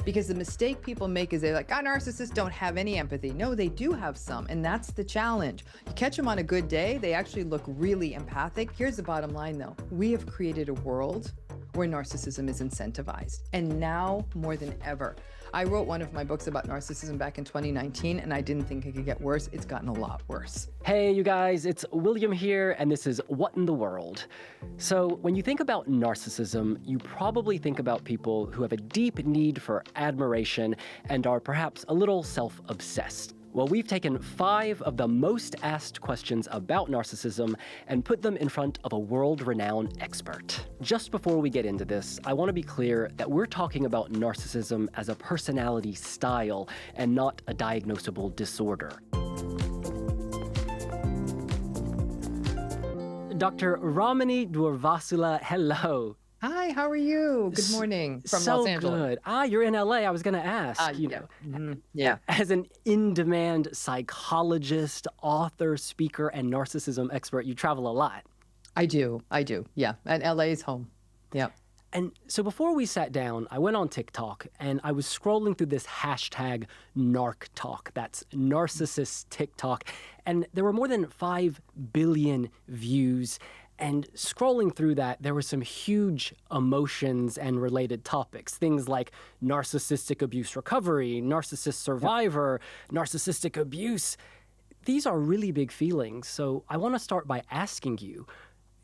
Because the mistake people make is they're like, narcissists don't have any empathy. No, they do have some, and that's the challenge. You catch them on a good day, they actually look really empathic. Here's the bottom line, though. We have created a world where narcissism is incentivized, and now more than ever. I wrote one of my books about narcissism back in 2019, and I didn't think it could get worse. It's gotten a lot worse. Hey, you guys, it's William here, and this is What in the World. So, when you think about narcissism, you probably think about people who have a deep need for admiration and are perhaps a little self-obsessed. Well, we've taken 5 of the most asked questions about narcissism and put them in front of a world-renowned expert. Just before we get into this, I want to be clear that we're talking about narcissism as a personality style and not a diagnosable disorder. Dr. Ramani Durvasula, hello. Hi, how are you? Good morning from So Los Angeles. good. You're in LA. I was going to ask, Yeah. as an in-demand psychologist, author, speaker, and narcissism expert, you travel a lot. I do. Yeah. And LA's home. Yeah. And so before we sat down, I went on TikTok and I was scrolling through this hashtag NarcTalk. That's narcissist TikTok. And there were more than 5 billion views. And scrolling through that, there were some huge emotions and related topics. Things like narcissistic abuse recovery, narcissist survivor, narcissistic abuse. These are really big feelings. So I want to start by asking you,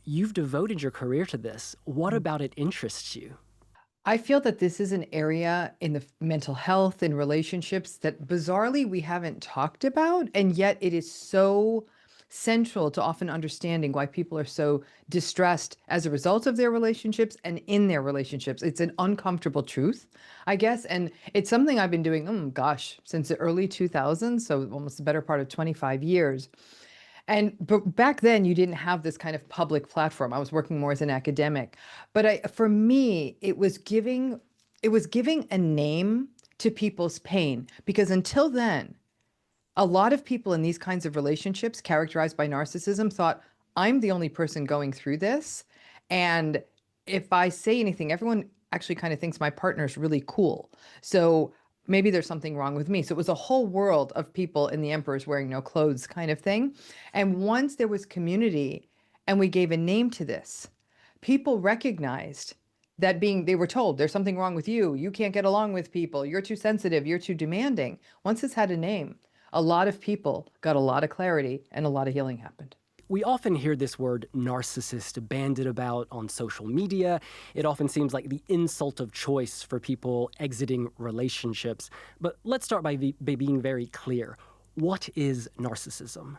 you've devoted your career to this. What about it interests you? I feel that this is an area in the mental health and relationships that bizarrely we haven't talked about, and yet it is so central to often understanding why people are so distressed as a result of their relationships and in their relationships. It's an uncomfortable truth, I guess, and it's something I've been doing, since the early 2000s, so almost the better part of 25 years. But back then, you didn't have this kind of public platform. I was working more as an academic. But for me, it was giving a name to people's pain, because until then, a lot of people in these kinds of relationships characterized by narcissism thought, I'm the only person going through this. And if I say anything, everyone actually kind of thinks my partner's really cool. So maybe there's something wrong with me. So it was a whole world of people in the emperor's wearing no clothes kind of thing. And once there was community and we gave a name to this, people recognized that they were told there's something wrong with you. You can't get along with people. You're too sensitive. You're too demanding. Once it's had a name, a lot of people got a lot of clarity and a lot of healing happened. We often hear this word narcissist bandied about on social media. It often seems like the insult of choice for people exiting relationships. But let's start by being very clear. What is narcissism?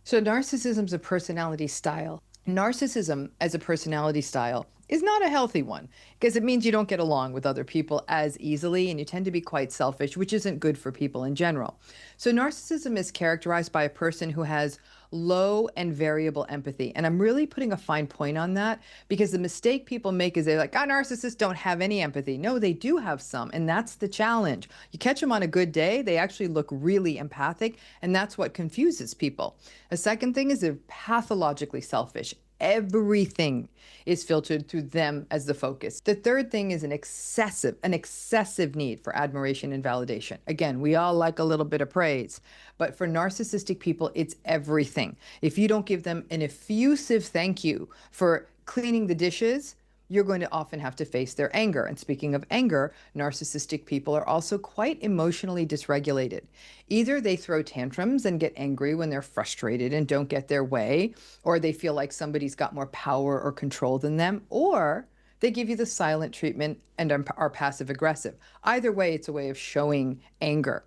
So narcissism is a personality style. Narcissism as a personality style is not a healthy one, because it means you don't get along with other people as easily and you tend to be quite selfish, which isn't good for people in general. So narcissism is characterized by a person who has low and variable empathy. And I'm really putting a fine point on that, because the mistake people make is they're like, narcissists don't have any empathy. No, they do have some, and that's the challenge. You catch them on a good day, they actually look really empathic, and that's what confuses people. A second thing is they're pathologically selfish. Everything is filtered through them as the focus. The third thing is an excessive need for admiration and validation. Again, we all like a little bit of praise, but for narcissistic people, it's everything. If you don't give them an effusive thank you for cleaning the dishes, you're going to often have to face their anger. And speaking of anger, narcissistic people are also quite emotionally dysregulated. Either they throw tantrums and get angry when they're frustrated and don't get their way, or they feel like somebody's got more power or control than them, or they give you the silent treatment and are passive aggressive. Either way, it's a way of showing anger.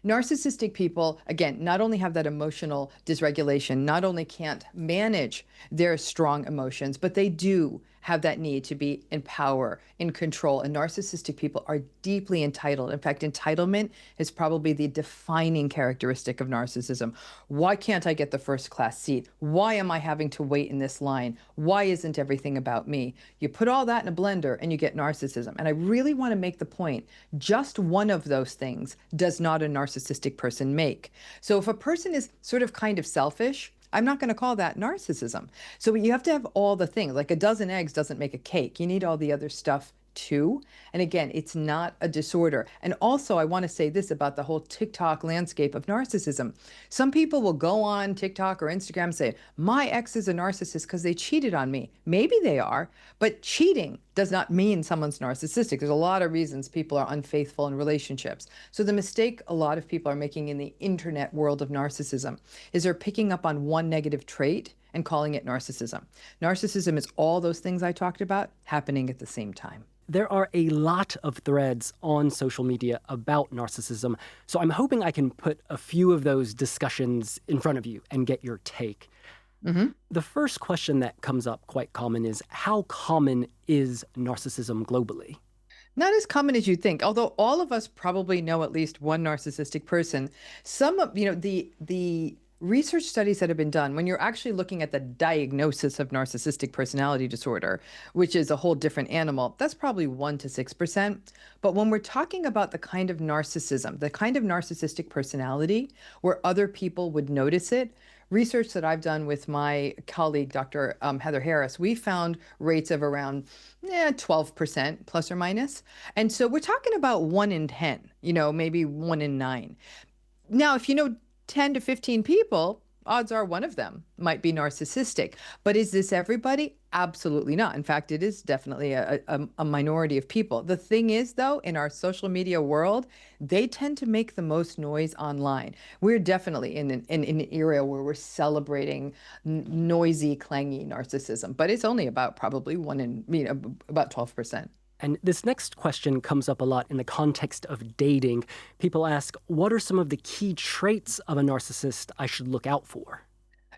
Narcissistic people, again, not only have that emotional dysregulation, not only can't manage their strong emotions, but they do have that need to be in power, in control. And narcissistic people are deeply entitled. In fact, entitlement is probably the defining characteristic of narcissism. Why can't I get the first class seat? Why am I having to wait in this line? Why isn't everything about me? You put all that in a blender and you get narcissism. And I really want to make the point, just one of those things does not a narcissistic person make. So if a person is sort of kind of selfish, I'm not going to call that narcissism. So you have to have all the things. Like a dozen eggs doesn't make a cake. You need all the other stuff too. And again, it's not a disorder. And also, I want to say this about the whole TikTok landscape of narcissism. Some people will go on TikTok or Instagram and say, my ex is a narcissist because they cheated on me. Maybe they are, but cheating does not mean someone's narcissistic. There's a lot of reasons people are unfaithful in relationships. So the mistake a lot of people are making in the internet world of narcissism is they're picking up on one negative trait and calling it narcissism. Narcissism is all those things I talked about happening at the same time. There are a lot of threads on social media about narcissism, so I'm hoping I can put a few of those discussions in front of you and get your take. The first question that comes up quite common is, how common is narcissism globally? Not as common as you think, although all of us probably know at least one narcissistic person. Some of, the research studies that have been done, when you're actually looking at the diagnosis of narcissistic personality disorder, which is a whole different animal, that's probably 1 to 6%. But when we're talking about the kind of narcissism, the kind of narcissistic personality where other people would notice it, research that I've done with my colleague, Dr. Heather Harris, we found rates of around 12% plus or minus. And so we're talking about 1 in 10, maybe 1 in 9. Now, if you know 10 to 15 people, odds are one of them might be narcissistic. But is this everybody? Absolutely not. In fact, it is definitely a minority of people. The thing is, though, in our social media world, they tend to make the most noise online. We're definitely in an area where we're celebrating noisy, clangy narcissism, but it's only about probably about 12%. And this next question comes up a lot in the context of dating. People ask, what are some of the key traits of a narcissist I should look out for?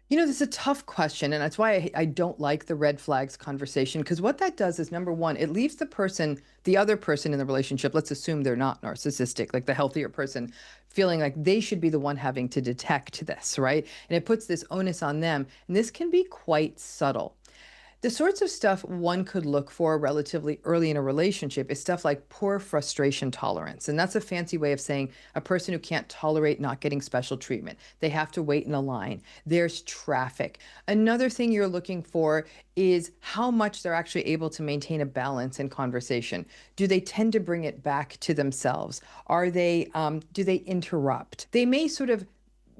This is a tough question, and that's why I don't like the red flags conversation, because what that does is, number one, it leaves the other person in the relationship, let's assume they're not narcissistic, like the healthier person, feeling like they should be the one having to detect this, right? And it puts this onus on them, and this can be quite subtle. The sorts of stuff one could look for relatively early in a relationship is stuff like poor frustration tolerance. And that's a fancy way of saying a person who can't tolerate not getting special treatment. They have to wait in a line. There's traffic. Another thing you're looking for is how much they're actually able to maintain a balance in conversation. Do they tend to bring it back to themselves? Do they interrupt? They may sort of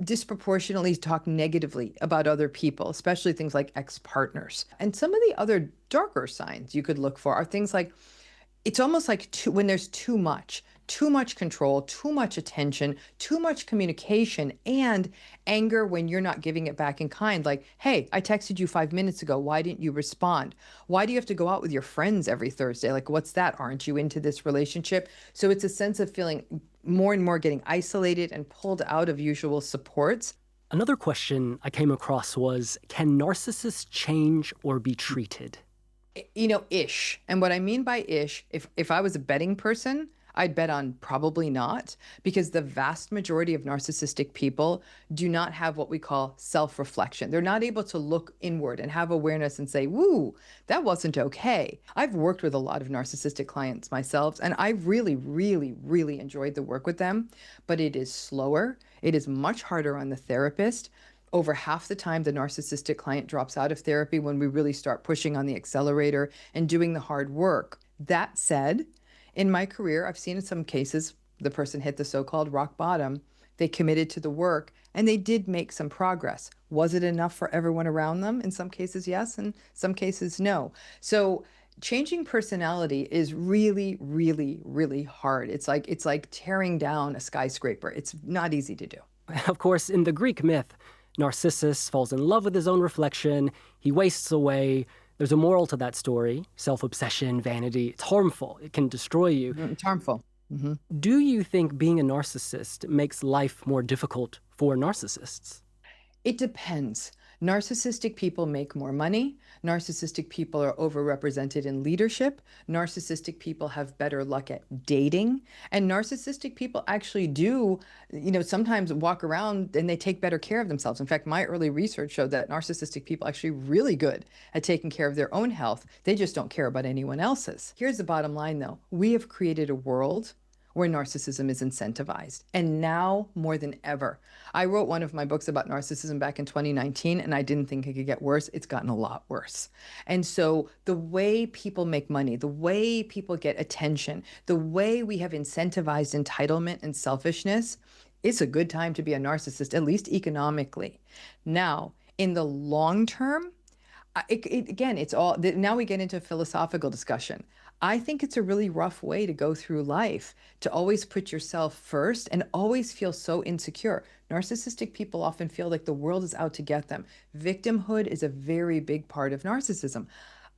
disproportionately talk negatively about other people, especially things like ex-partners. And some of the other darker signs you could look for are things like, it's almost like when there's too much control, too much attention, too much communication, and anger when you're not giving it back in kind. Like, hey, I texted you 5 minutes ago. Why didn't you respond? Why do you have to go out with your friends every Thursday? Like, what's that? Aren't you into this relationship? So it's a sense of feeling more and more getting isolated and pulled out of usual supports. Another question I came across was, can narcissists change or be treated? Ish. And what I mean by ish, if I was a betting person, I'd bet on probably not, because the vast majority of narcissistic people do not have what we call self-reflection. They're not able to look inward and have awareness and say, woo, that wasn't okay. I've worked with a lot of narcissistic clients myself, and I really, really, really enjoyed the work with them, but it is slower. It is much harder on the therapist. Over half the time, the narcissistic client drops out of therapy when we really start pushing on the accelerator and doing the hard work. That said, in my career, I've seen in some cases the person hit the so-called rock bottom. They committed to the work and they did make some progress. Was it enough for everyone around them? In some cases, yes. In some cases, no. So changing personality is really, really, really hard. It's like tearing down a skyscraper. It's not easy to do. Of course, in the Greek myth, Narcissus falls in love with his own reflection. He wastes away. There's a moral to that story. Self-obsession, vanity. It's harmful. It can destroy you. It's harmful. Do you think being a narcissist makes life more difficult for narcissists? It depends. Narcissistic people make more money. Narcissistic people are overrepresented in leadership. Narcissistic people have better luck at dating. And narcissistic people actually do, sometimes walk around and they take better care of themselves. In fact, my early research showed that narcissistic people are actually really good at taking care of their own health. They just don't care about anyone else's. Here's the bottom line, though. We have created a world where narcissism is incentivized. And now more than ever. I wrote one of my books about narcissism back in 2019, and I didn't think it could get worse. It's gotten a lot worse. And so the way people make money, the way people get attention, the way we have incentivized entitlement and selfishness, it's a good time to be a narcissist, at least economically. Now, in the long term, again, it's all, now we get into a philosophical discussion. I think it's a really rough way to go through life, to always put yourself first and always feel so insecure. Narcissistic people often feel like the world is out to get them. Victimhood is a very big part of narcissism.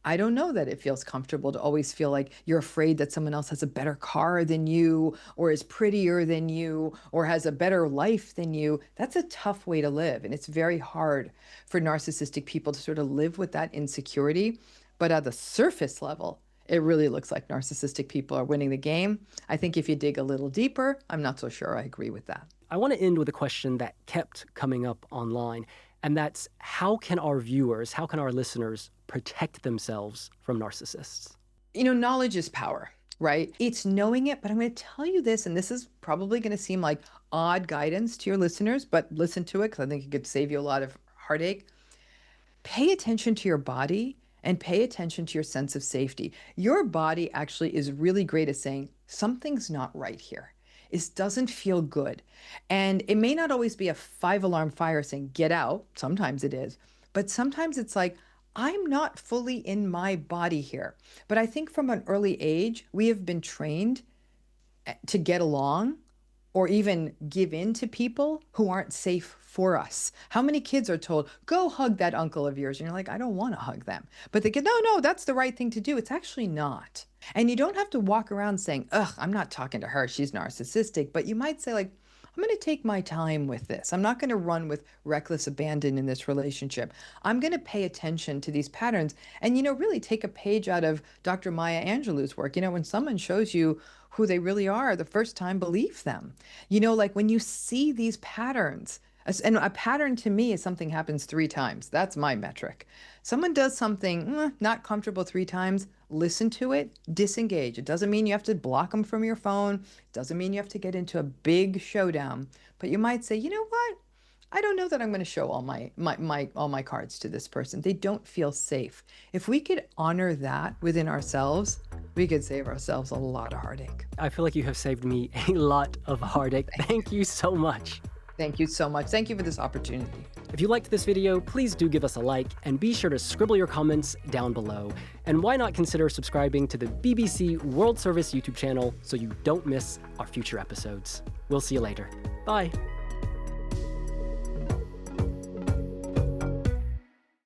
I don't know that it feels comfortable to always feel like you're afraid that someone else has a better car than you, or is prettier than you, or has a better life than you. That's a tough way to live. And it's very hard for narcissistic people to sort of live with that insecurity. But at the surface level, it really looks like narcissistic people are winning the game. I think if you dig a little deeper, I'm not so sure I agree with that. I want to end with a question that kept coming up online, and that's how can our viewers, how can our listeners protect themselves from narcissists? You know, knowledge is power, right? It's knowing it, but I'm going to tell you this, and this is probably going to seem like odd guidance to your listeners, but listen to it because I think it could save you a lot of heartache. Pay attention to your body and pay attention to your sense of safety. Your body actually is really great at saying, something's not right here. It doesn't feel good. And it may not always be a 5-alarm fire saying, get out. Sometimes it is. But sometimes it's like, I'm not fully in my body here. But I think from an early age, we have been trained to get along or even give in to people who aren't safe for us. How many kids are told, go hug that uncle of yours? And you're like, I don't want to hug them. But they get, no, that's the right thing to do. It's actually not. And you don't have to walk around saying, ugh, I'm not talking to her. She's narcissistic. But you might say like, I'm going to take my time with this. I'm not going to run with reckless abandon in this relationship. I'm going to pay attention to these patterns and, really take a page out of Dr. Maya Angelou's work. When someone shows you who they really are the first time, believe them. Like when you see these patterns, and a pattern to me is something happens 3 times. That's my metric. Someone does something not comfortable 3 times, listen to it, disengage. It doesn't mean you have to block them from your phone. It doesn't mean you have to get into a big showdown. But you might say, you know what? I don't know that I'm going to show all my cards to this person. They don't feel safe. If we could honor that within ourselves, we could save ourselves a lot of heartache. I feel like you have saved me a lot of heartache. Thank you so much. Thank you so much. Thank you for this opportunity. If you liked this video, please do give us a like and be sure to scribble your comments down below. And why not consider subscribing to the BBC World Service YouTube channel so you don't miss our future episodes. We'll see you later. Bye.